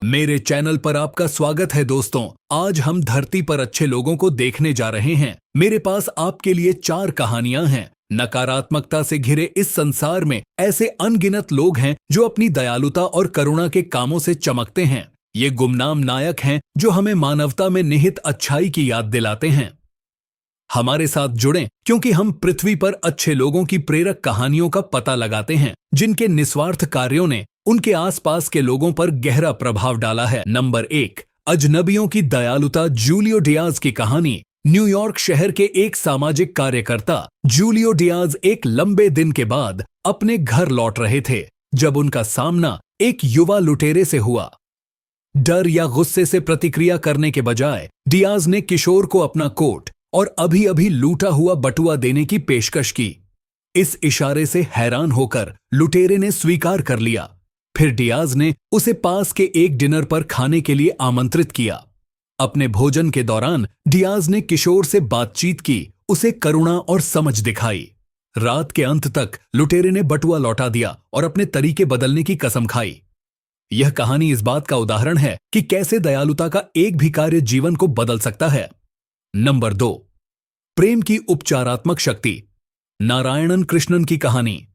मेरे चैनल पर आपका स्वागत है दोस्तों। आज हम धरती पर अच्छे लोगों को देखने जा रहे हैं। मेरे पास आपके लिए 4 कहानियां हैं। नकारात्मकता से घिरे इस संसार में ऐसे अनगिनत लोग हैं जो अपनी दयालुता और करुणा के कामों से चमकते हैं। ये गुमनाम नायक हैं जो हमें मानवता में निहित अच्छाई की याद दिलाते हैं। हमारे साथ जुड़ें क्योंकि हम पृथ्वी पर अच्छे लोगों की प्रेरक कहानियों का पता लगाते हैं जिनके निस्वार्थ कार्यों ने उनके आसपास के लोगों पर गहरा प्रभाव डाला है। नंबर 1, अजनबियों की दयालुता। जूलियो डियाज की कहानी। न्यूयॉर्क शहर के एक सामाजिक कार्यकर्ता जूलियो डियाज एक लंबे दिन के बाद अपने घर लौट रहे थे जब उनका सामना एक युवा लुटेरे से हुआ। डर या गुस्से से प्रतिक्रिया करने के बजाय डियाज ने किशोर को अपना कोट और अभी अभी लूटा हुआ बटुआ देने की पेशकश की। इस इशारे से हैरान होकर लुटेरे ने स्वीकार कर लिया। फिर डियाज ने उसे पास के एक डिनर पर खाने के लिए आमंत्रित किया। अपने भोजन के दौरान डियाज ने किशोर से बातचीत की, उसे करुणा और समझ दिखाई। रात के अंत तक लुटेरे ने बटुआ लौटा दिया और अपने तरीके बदलने की कसम खाई। यह कहानी इस बात का उदाहरण है कि कैसे दयालुता का एक भी कार्य जीवन को बदल सकता है। नंबर 2, प्रेम की उपचारात्मक शक्ति। नारायणन कृष्णन की कहानी।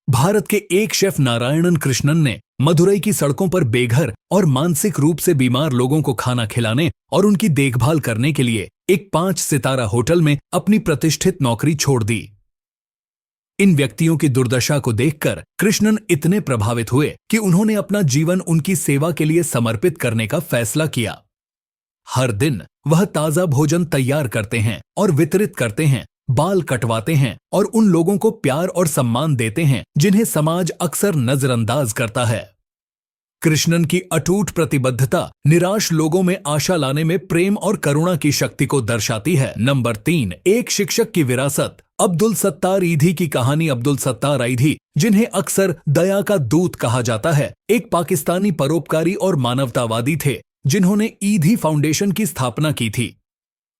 भारत के एक शेफ नारायणन कृष्णन ने मदुरई की सड़कों पर बेघर और मानसिक रूप से बीमार लोगों को खाना खिलाने और उनकी देखभाल करने के लिए एक 5 सितारा होटल में अपनी प्रतिष्ठित नौकरी छोड़ दी। इन व्यक्तियों की दुर्दशा को देखकर कृष्णन इतने प्रभावित हुए कि उन्होंने अपना जीवन उनकी सेवा के लिए समर्पित करने का फैसला किया। हर दिन वह ताजा भोजन तैयार करते हैं और वितरित करते हैं, बाल कटवाते हैं और उन लोगों को प्यार और सम्मान देते हैं जिन्हें समाज अक्सर नजरअंदाज करता है। कृष्णन की अटूट प्रतिबद्धता निराश लोगों में आशा लाने में प्रेम और करुणा की शक्ति को दर्शाती है। नंबर 3, एक शिक्षक की विरासत। अब्दुल सत्तार ईधी की कहानी। अब्दुल सत्तार ईधी, जिन्हें अक्सर दया का दूत कहा जाता है, एक पाकिस्तानी परोपकारी और मानवतावादी थे जिन्होंने ईधी फाउंडेशन की स्थापना की थी।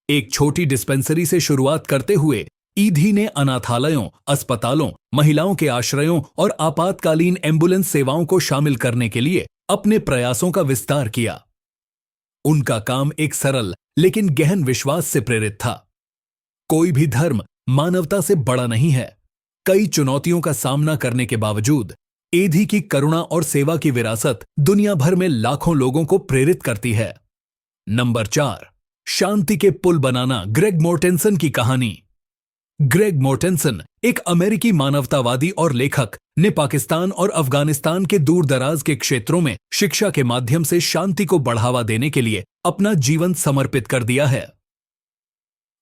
एक छोटी डिस्पेंसरी से शुरुआत करते हुए ईधी ने अनाथालयों, अस्पतालों, महिलाओं के आश्रयों और आपातकालीन एम्बुलेंस सेवाओं को शामिल करने के लिए अपने प्रयासों का विस्तार किया। उनका काम एक सरल लेकिन गहन विश्वास से प्रेरित था। कोई भी धर्म मानवता से बड़ा नहीं है। कई चुनौतियों का सामना करने के बावजूद ईधी की करुणा और सेवा की विरासत दुनिया भर में लाखों लोगों को प्रेरित करती है। नंबर 4, शांति के पुल बनाना। ग्रेग मोर्टेंसन की कहानी। ग्रेग मोर्टेंसन, एक अमेरिकी मानवतावादी और लेखक, ने पाकिस्तान और अफगानिस्तान के दूर दराज के क्षेत्रों में शिक्षा के माध्यम से शांति को बढ़ावा देने के लिए अपना जीवन समर्पित कर दिया है।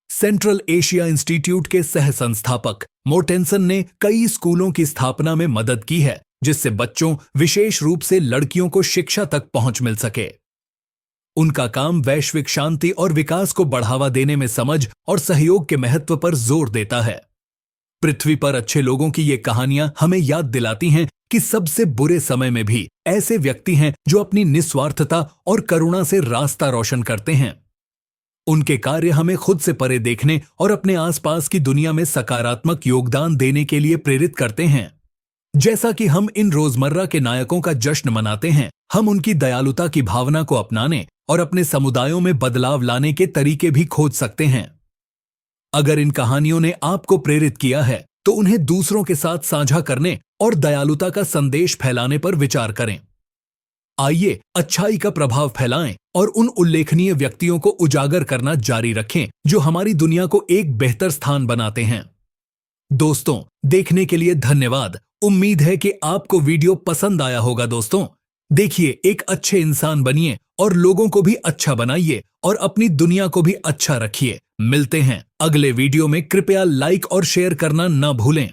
सेंट्रल एशिया इंस्टीट्यूट के सह संस्थापक मोर्टेंसन ने कई स्कूलों की स्थापना में मदद की है जिससे बच्चों, विशेष रूप से लड़कियों को शिक्षा तक पहुंच मिल सके। उनका काम वैश्विक शांति और विकास को बढ़ावा देने में समझ और सहयोग के महत्व पर जोर देता है। पृथ्वी पर अच्छे लोगों की ये कहानियां हमें याद दिलाती हैं कि सबसे बुरे समय में भी ऐसे व्यक्ति हैं जो अपनी निस्वार्थता और करुणा से रास्ता रोशन करते हैं। उनके कार्य हमें खुद से परे देखने और अपने आसपास की दुनिया में सकारात्मक योगदान देने के लिए प्रेरित करते हैं। जैसा कि हम इन रोजमर्रा के नायकों का जश्न मनाते हैं, हम उनकी दयालुता की भावना को अपनाने और अपने समुदायों में बदलाव लाने के तरीके भी खोज सकते हैं। अगर इन कहानियों ने आपको प्रेरित किया है तो उन्हें दूसरों के साथ साझा करने और दयालुता का संदेश फैलाने पर विचार करें। आइए अच्छाई का प्रभाव फैलाएं और उन उल्लेखनीय व्यक्तियों को उजागर करना जारी रखें जो हमारी दुनिया को एक बेहतर स्थान बनाते हैं। दोस्तों, देखने के लिए धन्यवाद। उम्मीद है कि आपको वीडियो पसंद आया होगा। दोस्तों, देखिए, एक अच्छे इंसान बनिए और लोगों को भी अच्छा बनाइए और अपनी दुनिया को भी अच्छा रखिए। मिलते हैं अगले वीडियो में। कृपया लाइक और शेयर करना ना भूलें।